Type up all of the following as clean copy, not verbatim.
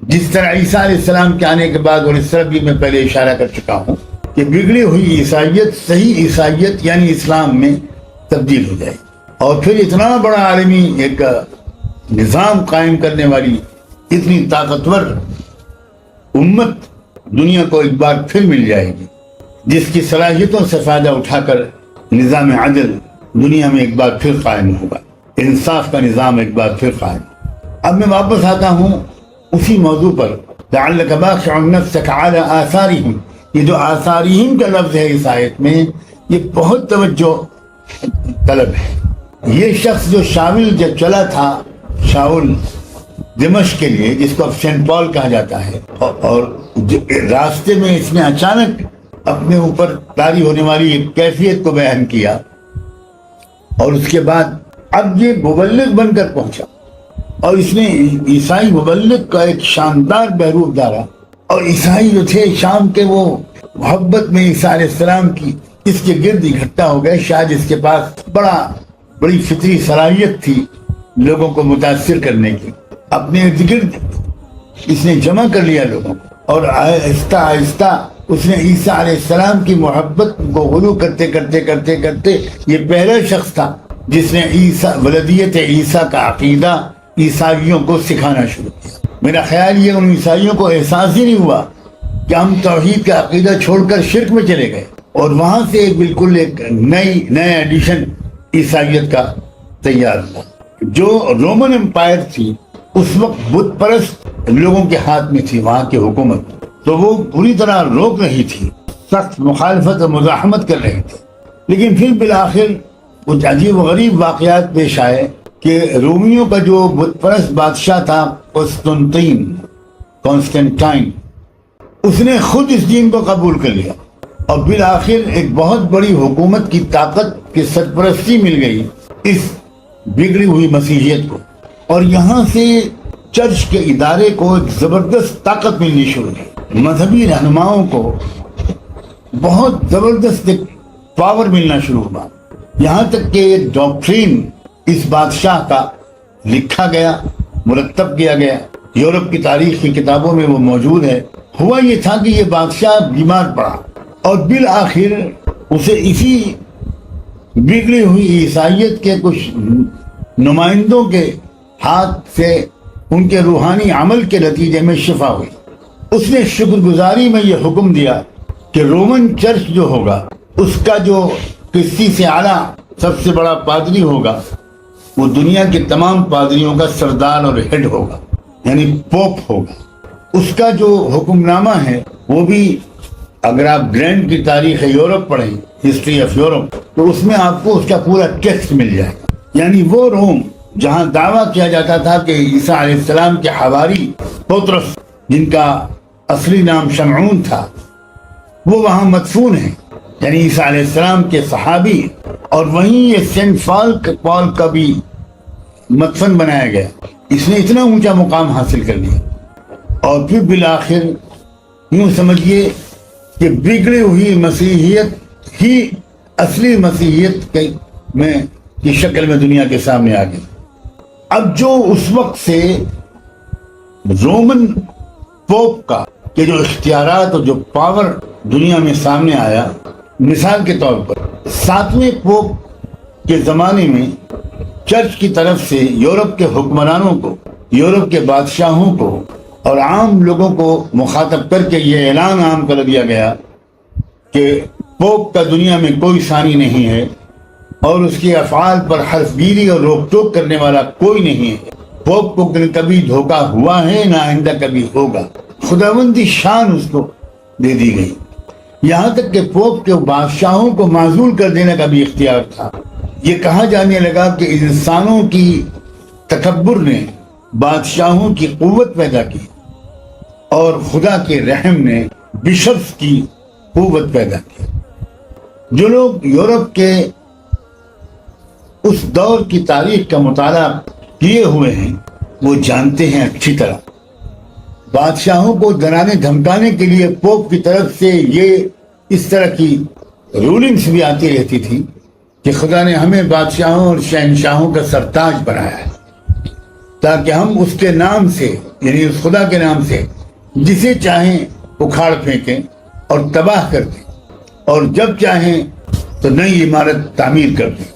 جس طرح عیسیٰ علیہ السلام کے آنے کے بعد، اور اس طرح بھی میں پہلے اشارہ کر چکا ہوں کہ بگڑی ہوئی عیسائیت صحیح عیسائیت یعنی اسلام میں تبدیل ہو جائے، اور پھر اتنا بڑا عالمی ایک نظام قائم کرنے والی اتنی طاقتور امت دنیا کو ایک بار پھر مل جائے گی، جس کی صلاحیتوں سے فائدہ اٹھا کر نظام عدل دنیا میں ایک بار پھر قائم ہوگا، انصاف کا نظام ایک بار پھر قائم۔ اب میں واپس آتا ہوں اسی موضوع پر، لعلک باخع نفسک علی آثارہم۔ یہ جو آثارہم کا لفظ ہے اس آیت میں، یہ بہت توجہ طلب ہے۔ یہ شخص جو شاول جب چلا تھا، شاول دمشق کے لیے، جس کو اب سینٹ پال کہا جاتا ہے، اور راستے میں اس نے اچانک اپنے اوپر طاری ہونے والی ایک کیفیت کو بیان کیا، اور اس کے بعد اب یہ مبلغ بن کر پہنچا، اور اس نے عیسائی مبلغ کا ایک شاندار بحروب دھارا، اور عیسائی جو تھے شام کے، وہ محبت میں عیسیٰ علیہ السلام کی اس کے گرد اکٹھا ہو گئے۔ شاید اس کے پاس بڑی فطری صلاحیت تھی لوگوں کو متاثر کرنے کی، اپنے ارد گرد اس نے جمع کر لیا لوگوں کو، اور آہستہ آہستہ اس نے عیسیٰ علیہ السلام کی محبت کو غلو کرتے کرتے کرتے کرتے یہ پہلا شخص تھا جس نے ولدیت عیسیٰ کا عقیدہ عیسائیوں کو سکھانا شروع کیا۔ میرا خیال یہ ان عیسائیوں کو احساس ہی نہیں ہوا کہ ہم توحید کا عقیدہ چھوڑ کر شرک میں چلے گئے، اور وہاں سے بالکل ایک نیا ایڈیشن عیسائیت کا تیار ہوا۔ جو رومن امپائر تھی اس وقت بت پرست لوگوں کے ہاتھ میں تھی وہاں کی حکومت، تو وہ پوری طرح روک رہی تھی، سخت مخالفت اور مزاحمت کر رہی تھی، لیکن پھر بالآخر کچھ عجیب و غریب واقعات پیش آئے کہ رومیوں کا جو بت پرست بادشاہ تھا کانسٹنٹائن، اس نے خود اس دین کو قبول کر لیا، اور بالآخر ایک بہت بڑی حکومت کی طاقت کی سرپرستی مل گئی اس بگڑی ہوئی مسیحیت کو، اور یہاں سے چرچ کے ادارے کو ایک زبردست طاقت ملنی شروع ہوئی، مذہبی رہنماؤں کو بہت زبردست پاور ملنا شروع ہوا، یہاں تک کہ ایک ڈاکٹرین اس بادشاہ کا لکھا گیا، مرتب کیا گیا، یورپ کی تاریخ کی کتابوں میں وہ موجود ہے۔ ہوا یہ تھا کہ یہ بادشاہ بیمار پڑا، اور بالآخر اسے اسی بگڑی ہوئی عیسائیت کے کچھ نمائندوں کے ہاتھ سے ان کے روحانی عمل کے نتیجے میں شفا ہوئی۔ اس نے شکر گزاری میں یہ حکم دیا کہ رومن چرچ جو ہوگا، اس کا جو کسی سے اعلیٰ سب سے بڑا پادری ہوگا، وہ دنیا کے تمام پادریوں کا سردار اور ہیڈ ہوگا، یعنی پوپ ہوگا۔ اس کا جو حکم نامہ ہے وہ بھی، اگر آپ گرینڈ کی تاریخ یورپ پڑھیں، ہسٹری آف یورپ، تو اس میں آپ کو اس کا پورا ٹیکسٹ مل جائے گا۔ یعنی وہ روم جہاں دعویٰ کیا جاتا تھا کہ عیسیٰ علیہ السلام کے حواری پطرس، جن کا اصلی نام شمعون تھا، وہ وہاں مدفون ہیں، یعنی عیسیٰ علیہ السلام کے صحابی، اور وہیں یہ سینٹ پال کا بھی مدفن بنایا گیا۔ اس نے اتنا اونچا مقام حاصل کر لیا، اور پھر بالآخر یوں سمجھیے کہ بگڑی ہوئی مسیحیت ہی اصلی مسیحیت کی شکل میں دنیا کے سامنے آ گئی۔ اب جو اس وقت سے رومن پوپ کا کہ جو اختیارات اور جو پاور دنیا میں سامنے آیا، مثال کے طور پر 7ویں پوپ کے زمانے میں چرچ کی طرف سے یورپ کے حکمرانوں کو، یورپ کے بادشاہوں کو اور عام لوگوں کو مخاطب کر کے یہ اعلان عام کر دیا گیا کہ پوپ کا دنیا میں کوئی ثانی نہیں ہے، اور اس کے افعال پر حرف گیری اور روک ٹوک کرنے والا کوئی نہیں ہے۔ پوپ کو کبھی دھوکہ ہوا ہے، نہ آئندہ کبھی ہوگا، خداوندی شان اس کو دے دی گئی۔ یہاں تک کہ پوپ کے بادشاہوں کو معزول کر دینے کا بھی اختیار تھا۔ یہ کہا جانے لگا کہ انسانوں کی تکبر نے بادشاہوں کی قوت پیدا کی، اور خدا کے رحم نے بشپس کی قوت پیدا کی۔ جو لوگ یورپ کے اس دور کی تاریخ کا مطالعہ کیے ہوئے ہیں وہ جانتے ہیں اچھی طرح، بادشاہوں کو ڈرانے دھمکانے کے لیے پوپ کی طرف سے یہ اس طرح کی رولنگز بھی آتی رہتی تھی کہ خدا نے ہمیں بادشاہوں اور شہنشاہوں کا سرتاج بنایا ہے، تاکہ ہم اس کے نام سے یعنی اس خدا کے نام سے جسے چاہیں اکھاڑ پھینکیں اور تباہ کر دیں، اور جب چاہیں تو نئی عمارت تعمیر کر دیں۔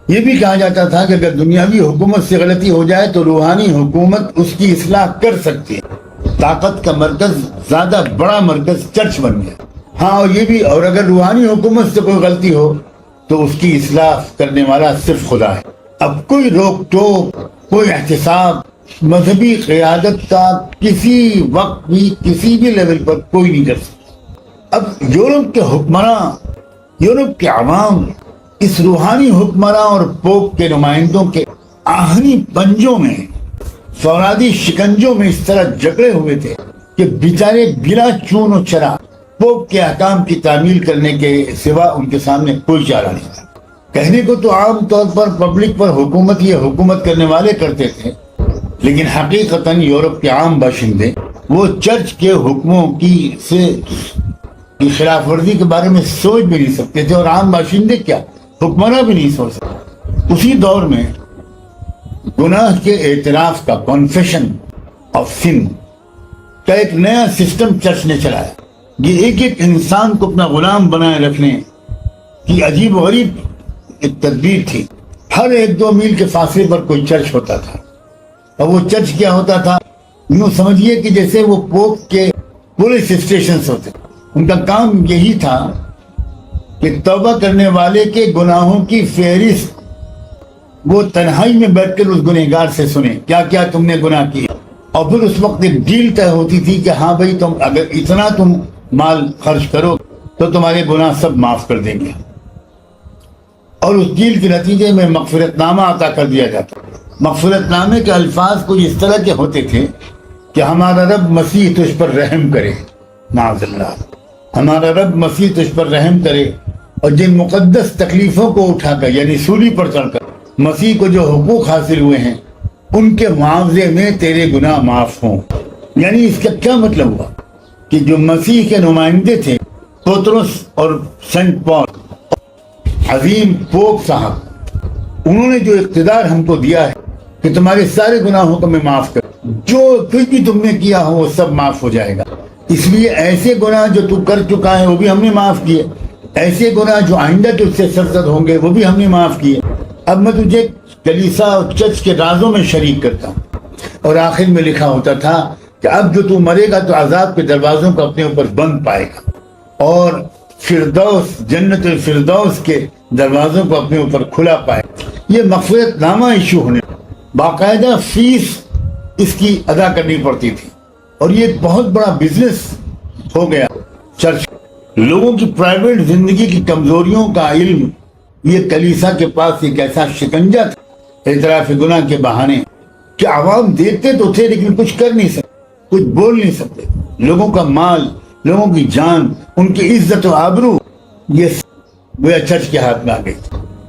یہ بھی کہا جاتا تھا کہ اگر دنیاوی حکومت سے غلطی ہو جائے تو روحانی حکومت اس کی اصلاح کر سکتی ہے۔ طاقت کا مرکز، زیادہ بڑا مرکز چرچ بن گیا۔ ہاں، اور یہ بھی، اور اگر روحانی حکومت سے کوئی غلطی ہو تو اس کی اصلاح کرنے والا صرف خدا ہے۔ اب کوئی روک ٹوک، کوئی احتساب مذہبی قیادت کا کسی وقت بھی کسی بھی لیول پر کوئی نہیں کر سکتا۔ اب یورپ کے حکمراں، یورپ کے عوام اس روحانی حکمراں اور پوپ کے نمائندوں کے آہنی پنجوں میں، فولادی شکنجوں میں اس طرح جکڑے ہوئے تھے کہ بیچارے بلا چون و چرا پوپ کے احکام کی تعمیل کرنے کے سوا ان کے سامنے کوئی چارہ نہیں تھا۔ کہنے کو تو عام طور پر پبلک پر حکومت یہ حکومت کرنے والے کرتے تھے، لیکن حقیقتاً یورپ کے عام باشندے وہ چرچ کے حکموں کی خلاف ورزی کے بارے میں سوچ بھی نہیں سکتے تھے، اور عام باشندے کیا حکمراں بھی نہیں سوچ سکتے۔ اسی دور میں گناہ کے اعتراف کا، کنفیشن آف سن کا ایک نیا سسٹم چرچ نے چلایا۔ یہ ایک ایک انسان کو اپنا غلام بنائے رکھنے کی عجیب و غریب ایک تدبیر تھی۔ ہر 1-2 میل کے فاصلے پر کوئی چرچ ہوتا تھا، اور وہ چرچ کیا ہوتا تھا، یوں سمجھیے کہ جیسے وہ پوپ کے پولیس اسٹیشنز ہوتے۔ ان کا کام یہی تھا کہ توبہ کرنے والے کے گناہوں کی فہرست وہ تنہائی میں بیٹھ کر اس گنہگار سے سنیں، کیا کیا تم نے گناہ کیا، اور پھر اس وقت ایک ڈیل طے ہوتی تھی کہ ہاں بھائی تم اگر اتنا تم مال خرچ کرو تو تمہارے گناہ سب معاف کر دیں گے، اور اس ڈیل کے نتیجے میں مغفرت نامہ عطا کر دیا جاتا۔ مغفرت نامے کے الفاظ کچھ اس طرح کے ہوتے تھے کہ ہمارا رب مسیح تجھ پر رحم کرے، معاذ اللہ، ہمارا رب مسیح تجھ پر رحم کرے، اور جن مقدس تکلیفوں کو اٹھا کر یعنی سولی پر چڑھ کر مسیح کو جو حقوق حاصل ہوئے ہیں ان کے معاوضے میں تیرے گناہ معاف ہوں۔ یعنی اس کا کیا مطلب ہوا کہ جو مسیح کے نمائندے تھے، پطرس اور سینٹ پال، عظیم پوپ صاحب، انہوں نے جو اقتدار ہم کو دیا ہے کہ تمہارے سارے گناہوں کو میں معاف کر، جو کچھ بھی تم نے کیا ہو وہ سب معاف ہو جائے گا۔ اس لیے ایسے گناہ جو تو کر چکا ہے وہ بھی ہم نے معاف کیے، ایسے گناہ جو آئندہ تجھ سے سرزد ہوں گے وہ بھی ہم نے معاف کیے۔ اب میں تجھے کلیسا اور چرچ کے رازوں میں شریک کرتا ہوں۔ اور آخر میں لکھا ہوتا تھا کہ اب جو تو مرے گا تو عذاب کے دروازوں کو اپنے اوپر بند پائے گا، اور فردوس، جنت الفردوس کے دروازوں کو اپنے اوپر کھلا پائے گا۔ یہ مغفرت نامہ ایشو ہونے، باقاعدہ فیس اس کی ادا کرنی پڑتی تھی، اور یہ ایک بہت بڑا بزنس ہو گیا چرچ۔ لوگوں کی پرائیویٹ زندگی کی کمزوریوں کا علم یہ کلیسا کے پاس ایک ایسا شکنجہ تھا، اعتراف گناہ کے بہانے، کہ عوام دیکھتے تو تھے لیکن کچھ کر نہیں سکتے، کچھ بول نہیں سکتے۔ لوگوں کا مال، لوگوں کی جان، ان کی عزت و آبرو، یہ گویا چرچ کے ہاتھ میں آ گئی۔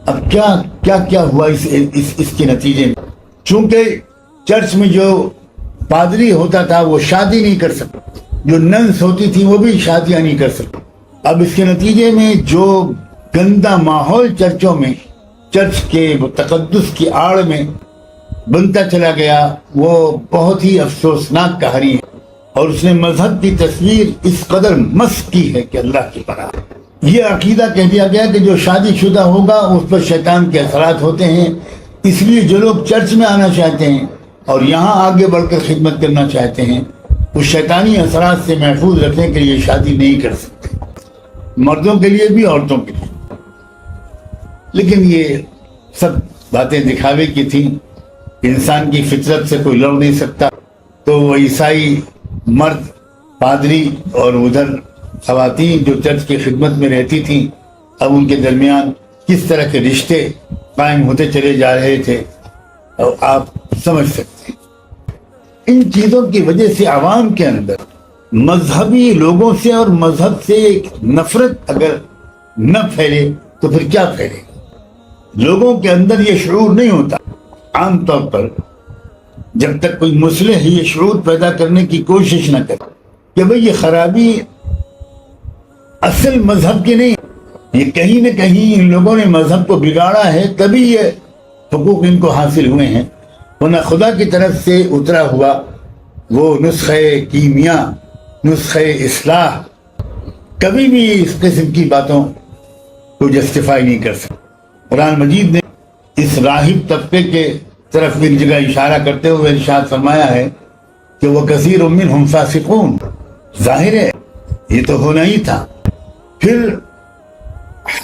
اب کیا ہوا اس کے نتیجے میں؟ چونکہ چرچ میں جو پادری ہوتا تھا وہ شادی نہیں کر سکتا، جو ننس ہوتی تھی وہ بھی شادیاں نہیں کر سکتی۔ اب اس کے نتیجے میں جو گندا ماحول چرچوں میں، چرچ کے وہ تقدس کی آڑ میں بنتا چلا گیا، وہ بہت ہی افسوسناک کہانی ہے، اور اس نے مذہب کی تصویر اس قدر مسخ کی ہے کہ اللہ کی پناہ۔ یہ عقیدہ کہہ دیا گیا کہ جو شادی شدہ ہوگا اس پر شیطان کے اثرات ہوتے ہیں، اس لیے جو لوگ چرچ میں آنا چاہتے ہیں اور یہاں آگے بڑھ کر خدمت کرنا چاہتے ہیں وہ شیطانی اثرات سے محفوظ رکھنے کے لیے شادی نہیں کر سکتے، مردوں کے لیے بھی عورتوں کے لیے۔ لیکن یہ سب باتیں دکھاوے کی تھیں، انسان کی فطرت سے کوئی لڑ نہیں سکتا، تو وہ عیسائی مرد پادری اور ادھر خواتین جو چرچ کی خدمت میں رہتی تھیں، اب ان کے درمیان کس طرح کے رشتے قائم ہوتے چلے جا رہے تھے، اور آپ سمجھ سکتے ہیں۔ ان چیزوں کی وجہ سے عوام کے اندر مذہبی لوگوں سے اور مذہب سے ایک نفرت اگر نہ پھیلے تو پھر کیا پھیلے؟ لوگوں کے اندر یہ شعور نہیں ہوتا۔ عام طور پر جب تک کوئی مصلح یہ شعور پیدا کرنے کی کوشش نہ کرے کہ بھئی یہ خرابی اصل مذہب کی نہیں، یہ کہیں نہ کہیں ان لوگوں نے مذہب کو بگاڑا ہے، تبھی یہ حقوق ان کو حاصل ہوئے ہیں، ورنہ خدا کی طرف سے اترا ہوا وہ نسخہ کیمیا، نسخہ اصلاح کبھی بھی اس قسم کی باتوں کو جسٹیفائی نہیں کر سکتا۔ قرآن مجید نے اس راہب طبقے کے طرف ایک جگہ اشارہ کرتے ہوئے ارشاد فرمایا ہے کہ وہ کثیر منہم فاسقون، ظاہر ہے یہ تو ہونا ہی تھا۔ پھر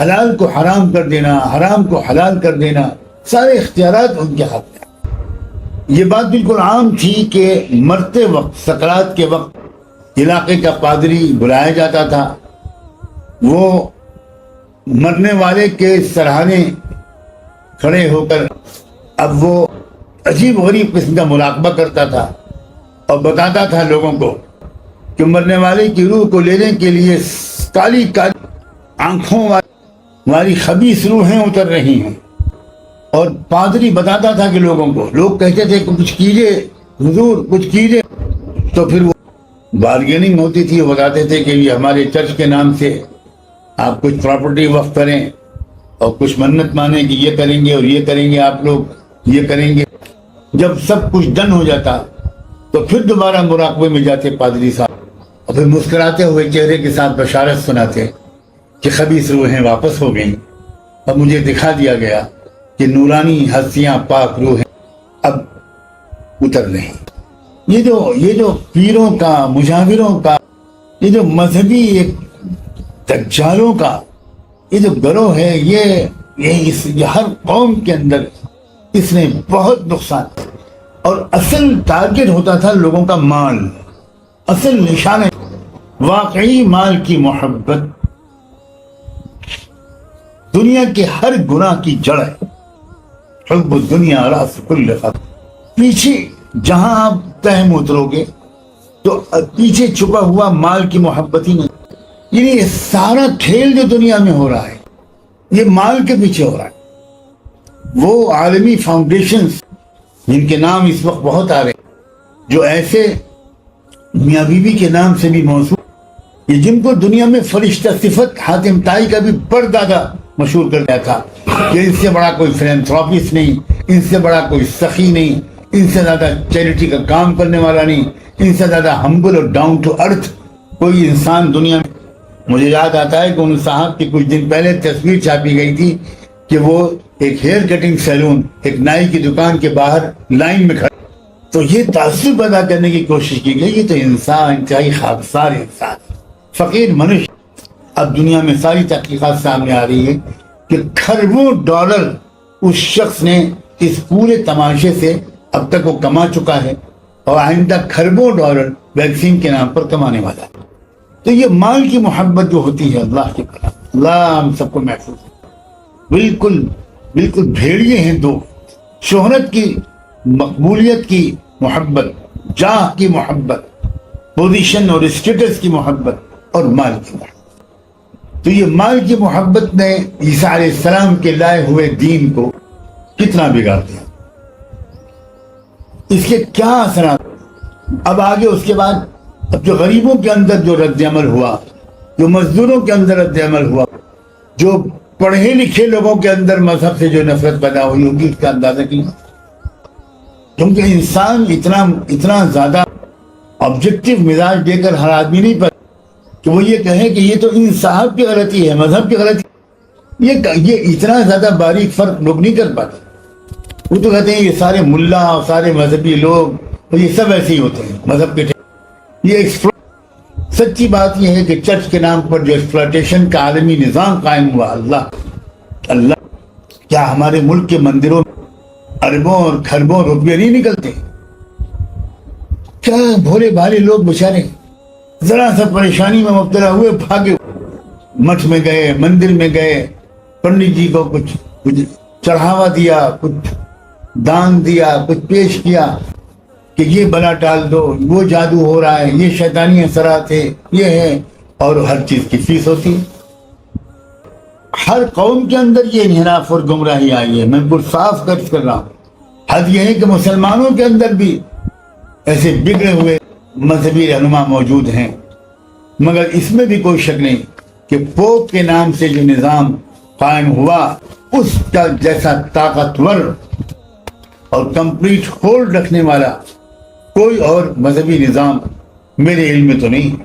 حلال کو حرام کر دینا، حرام کو حلال کر دینا، سارے اختیارات ان کے ہاتھ میں۔ یہ بات بالکل عام تھی کہ مرتے وقت، سکرات کے وقت علاقے کا پادری بلایا جاتا تھا، وہ مرنے والے کے سرہانے کھڑے ہو کر اب وہ عجیب غریب قسم کا مراقبہ کرتا تھا اور بتاتا تھا لوگوں کو کہ مرنے والے کی روح کو لینے کے لیے کالی کالی آنکھوں والی خبیث روحیں اتر رہی ہیں۔ اور پادری بتاتا تھا کہ لوگوں کو، لوگ کہتے تھے کہ کچھ کیجئے حضور، کچھ کیجئے، تو پھر وہ بارگیننگ ہوتی تھی، وہ بتاتے تھے کہ یہ ہمارے چرچ کے نام سے آپ کچھ پراپرٹی وقف کریں اور کچھ منت مانیں کہ یہ کریں گے اور یہ کریں گے، آپ لوگ یہ کریں گے۔ جب سب کچھ ڈن ہو جاتا تو پھر دوبارہ مراقبے میں جاتے پادری صاحب اور پھر مسکراتے ہوئے چہرے کے ساتھ بشارت سناتے کہ خبیث روحیں واپس ہو گئیں اور مجھے دکھا دیا گیا کہ نورانی ہستیاں، پاک روحیں اب اتر رہی۔ یہ جو پیروں کا، مجاوروں کا، یہ جو مذہبی ایک دجالوں کا یہ جو گروہ ہے، یہ ہر قوم کے اندر اس نے بہت نقصان، اور اصل ٹارگٹ ہوتا تھا لوگوں کا مال، اصل نشانہ واقعی مال کی محبت دنیا کے ہر گناہ کی جڑ ہے۔ حب الدنیا راس کل خطر۔ پیچھے جہاں آپ تہم اترو گے تو پیچھے چھپا ہوا مال کی محبت ہی نہیں۔ یعنی یہ سارا کھیل جو دنیا میں ہو رہا ہے یہ مال کے پیچھے ہو رہا ہے۔ وہ عالمی فاؤنڈیشنز جن کے نام اس وقت بہت آ رہے ہیں، جو ایسے میاں بیوی کے نام سے بھی موصوف، یہ جن کو دنیا میں فرشتہ صفت حاتم طائی کا بھی پردادا مشہور کر دیا تھا کہ ان سے بڑا کوئی فلینتھراپسٹ نہیں، ان سے بڑا کوئی سخی نہیں، ان سے زیادہ چیریٹی کا کام کرنے والا نہیں، ان سے زیادہ ہمبل اور ڈاؤن ٹو ارتھ کوئی انسان دنیا میں۔ مجھے یاد آتا ہے کہ ان صاحب کی کچھ دن پہلے تصویر چھاپی گئی تھی کہ وہ ایک ہیئر کٹنگ سیلون، ایک نائی کی دکان کے باہر لائن میں کھڑے، تو یہ تاثر پیدا کرنے کی کوشش کی گئی، یہ تو انسان انتہائی خاکسار انسان، فقیر منش۔ اب دنیا میں ساری تحقیقات سامنے آ رہی ہے کہ کھربوں ڈالر اس شخص نے اس پورے تماشے سے اب تک وہ کما چکا ہے، اور آئندہ کھربوں ڈالر ویکسین کے نام پر کمانے والا ہے۔ تو یہ مال کی محبت جو ہوتی ہے، اللہ کی پناہ، اللہ ہم سب کو محفوظ ہے۔ بالکل بھیڑیے ہیں دو، شہرت کی، مقبولیت کی محبت، جاہ کی محبت، پوزیشن اور اسٹیٹس کی محبت، اور مال کی محبت۔ تو یہ مال کی محبت نے عیسیٰ علیہ السلام کے لائے ہوئے دین کو کتنا بگاڑ دیا، اس کے کیا اثرات۔ اب آگے اس کے بعد اب جو غریبوں کے اندر جو رد عمل ہوا، جو مزدوروں کے اندر رد عمل ہوا، جو پڑھے لکھے لوگوں کے اندر مذہب سے جو نفرت پیدا ہوئی ہوگی، اس کا اندازہ کیجیے۔ کیونکہ انسان اتنا زیادہ آبجیکٹو مزاج دے کر ہر آدمی نہیں پر کہ وہ یہ کہے کہ یہ تو ان صاحب کی غلطی ہے، مذہب کی غلطی، یہ اتنا زیادہ باریک فرق لوگ نہیں کر پاتے۔ وہ تو کہتے ہیں یہ سارے ملا اور سارے مذہبی لوگ یہ سب ایسے ہی ہوتے ہیں، مذہب کے یہ سچی بات یہ ہے کہ چرچ کے نام پر جو ایکسپلائٹیشن کا عالمی نظام قائم ہوا، اللہ کیا ہمارے ملک کے مندروں میں اربوں اور کھربوں روپیے نہیں نکلتے؟ کیا بھولے بھالے لوگ بیچارے ذرا سا پریشانی میں مبتلا ہوئے بھاگے، مٹھ میں گئے، مندر میں گئے، پنڈت جی کو کچھ چڑھاوا دیا، کچھ دان دیا، کچھ پیش کیا کہ یہ بلا ٹال دو، وہ جادو ہو رہا ہے، یہ شیطانی اثرات ہے، یہ ہے، اور ہر چیز کی فیس ہوتی ہے۔ ہر قوم کے اندر یہ انحراف اور گمراہی آئی ہے، میں بالکل صاف قرض کر رہا ہوں۔ حد یہ ہے کہ مسلمانوں کے اندر بھی ایسے بگڑے ہوئے مذہبی رہنما موجود ہیں، مگر اس میں بھی کوئی شک نہیں کہ پوپ کے نام سے جو نظام قائم ہوا، اس کا جیسا طاقتور اور کمپلیٹ ہولڈ رکھنے والا کوئی اور مذہبی نظام میرے علم میں تو نہیں.